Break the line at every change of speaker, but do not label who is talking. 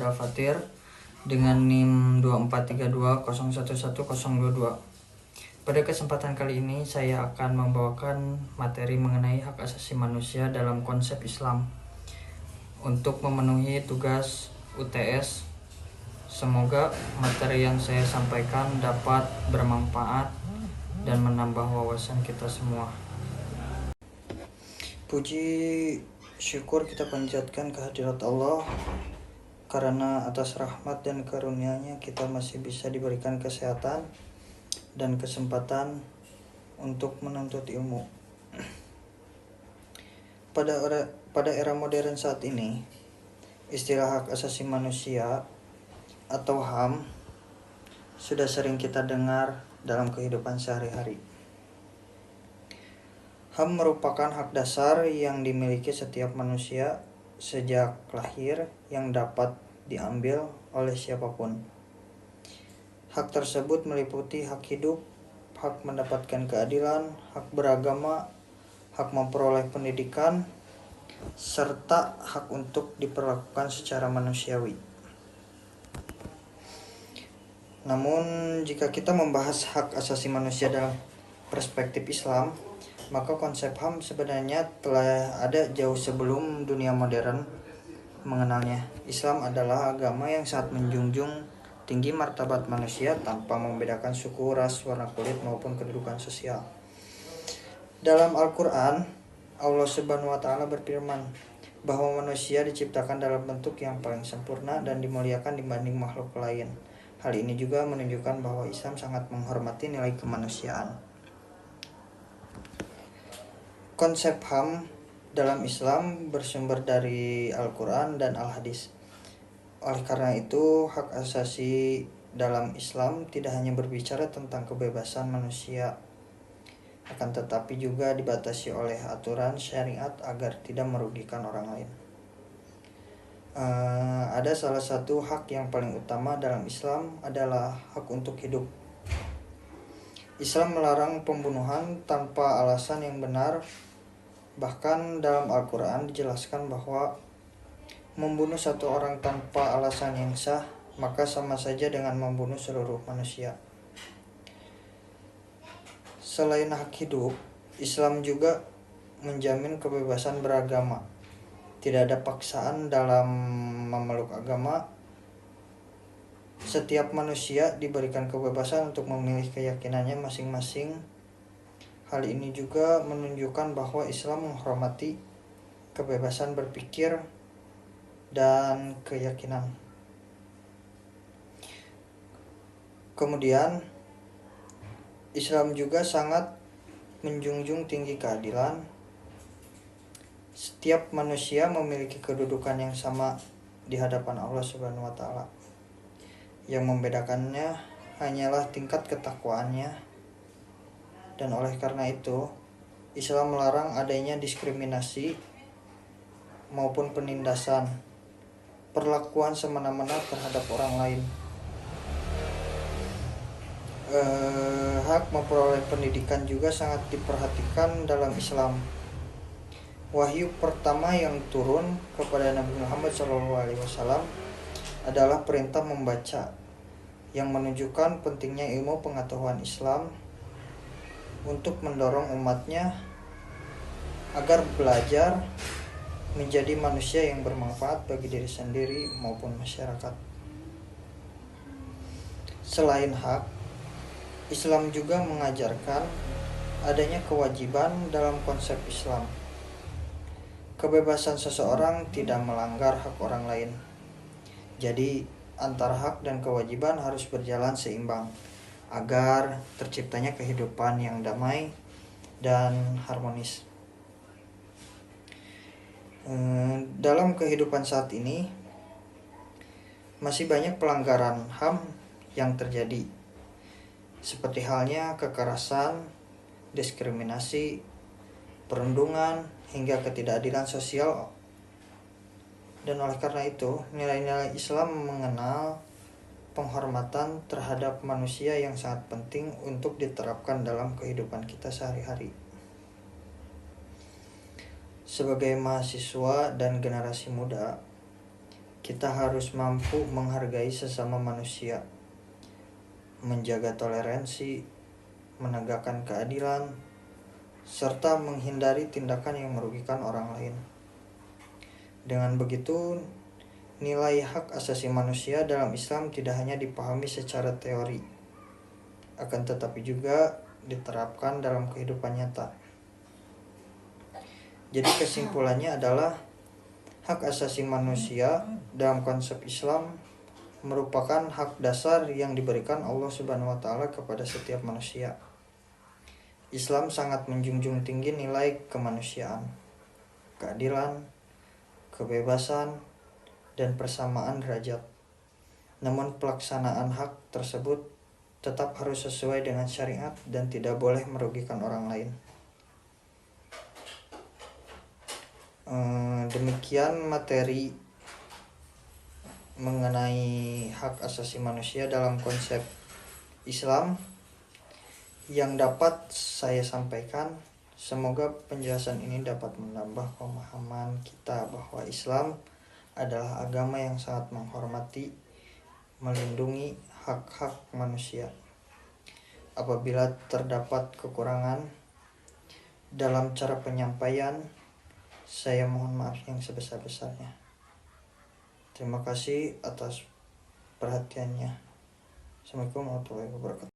Faisal Al-Fatir dengan NIM 2432011022. Pada kesempatan kali ini saya akan membawakan materi mengenai hak asasi manusia dalam konsep Islam untuk memenuhi tugas UTS. Semoga materi yang saya sampaikan dapat bermanfaat dan menambah wawasan kita semua. Puji syukur kita panjatkan kehadirat Allah, karena atas rahmat dan karunia-Nya kita masih bisa diberikan kesehatan dan kesempatan untuk menuntut ilmu. Pada era modern saat ini, istilah hak asasi manusia atau HAM sudah sering kita dengar dalam kehidupan sehari-hari. HAM merupakan hak dasar yang dimiliki setiap manusia sejak lahir yang dapat diambil oleh siapapun. Hak tersebut meliputi hak hidup, hak mendapatkan keadilan, hak beragama, hak memperoleh pendidikan, serta hak untuk diperlakukan secara manusiawi. Namun, jika kita membahas hak asasi manusia dalam perspektif Islam, maka konsep HAM sebenarnya telah ada jauh sebelum dunia modern mengenalnya. Islam adalah agama yang sangat menjunjung tinggi martabat manusia tanpa membedakan suku, ras, warna kulit, maupun kedudukan sosial. Dalam Al-Quran, Allah Subhanahu wa Ta'ala berfirman bahwa manusia diciptakan dalam bentuk yang paling sempurna dan dimuliakan dibanding makhluk lain. Hal ini juga menunjukkan bahwa Islam sangat menghormati nilai kemanusiaan. Konsep HAM dalam Islam bersumber dari Al-Quran dan Al-Hadis. Oleh karena itu, hak asasi dalam Islam tidak hanya berbicara tentang kebebasan manusia, akan tetapi juga dibatasi oleh aturan syariat agar tidak merugikan orang lain. Ada salah satu hak yang paling utama dalam Islam adalah hak untuk hidup. Islam melarang pembunuhan tanpa alasan yang benar. Bahkan dalam Al-Quran dijelaskan bahwa membunuh satu orang tanpa alasan yang sah maka sama saja dengan membunuh seluruh manusia. Selain hak hidup, Islam juga menjamin kebebasan beragama. Tidak ada paksaan dalam memeluk agama. Setiap manusia diberikan kebebasan untuk memilih keyakinannya masing-masing. Hal ini juga menunjukkan bahwa Islam menghormati kebebasan berpikir dan keyakinan. Kemudian, Islam juga sangat menjunjung tinggi keadilan. Setiap manusia memiliki kedudukan yang sama di hadapan Allah Subhanahu wa Ta'ala. Yang membedakannya hanyalah tingkat ketakwaannya. Dan oleh karena itu, Islam melarang adanya diskriminasi maupun penindasan, perlakuan semena-mena terhadap orang lain. Hak memperoleh pendidikan juga sangat diperhatikan dalam Islam. Wahyu pertama yang turun kepada Nabi Muhammad SAW adalah perintah membaca, yang menunjukkan pentingnya ilmu pengetahuan Islam untuk mendorong umatnya agar belajar menjadi manusia yang bermanfaat bagi diri sendiri maupun masyarakat. Selain hak, Islam juga mengajarkan adanya kewajiban dalam konsep Islam. Kebebasan seseorang tidak melanggar hak orang lain. Jadi, antara hak dan kewajiban harus berjalan seimbang agar terciptanya kehidupan yang damai dan harmonis. Dalam kehidupan saat ini, masih banyak pelanggaran HAM yang terjadi, seperti halnya kekerasan, diskriminasi, perundungan, hingga ketidakadilan sosial. Dan oleh karena itu, nilai-nilai Islam mengenal penghormatan terhadap manusia yang sangat penting untuk diterapkan dalam kehidupan kita sehari-hari. Sebagai mahasiswa dan generasi muda, kita harus mampu menghargai sesama manusia, menjaga toleransi, menegakkan keadilan, serta menghindari tindakan yang merugikan orang lain. Dengan begitu, nilai hak asasi manusia dalam Islam tidak hanya dipahami secara teori, akan tetapi juga diterapkan dalam kehidupan nyata. Jadi kesimpulannya adalah hak asasi manusia dalam konsep Islam merupakan hak dasar yang diberikan Allah Subhanahu wa taala kepada setiap manusia. Islam sangat menjunjung tinggi nilai kemanusiaan, keadilan, kebebasan, dan persamaan derajat. Namun pelaksanaan hak tersebut tetap harus sesuai dengan syariat dan tidak boleh merugikan orang lain. Demikian materi mengenai hak asasi manusia dalam konsep Islam yang dapat saya sampaikan. Semoga penjelasan ini dapat menambah pemahaman kita bahwa Islam adalah agama yang sangat menghormati, melindungi hak-hak manusia. Apabila terdapat kekurangan dalam cara penyampaian, saya mohon maaf yang sebesar-besarnya. Terima kasih atas perhatiannya. Assalamualaikum warahmatullahi wabarakatuh.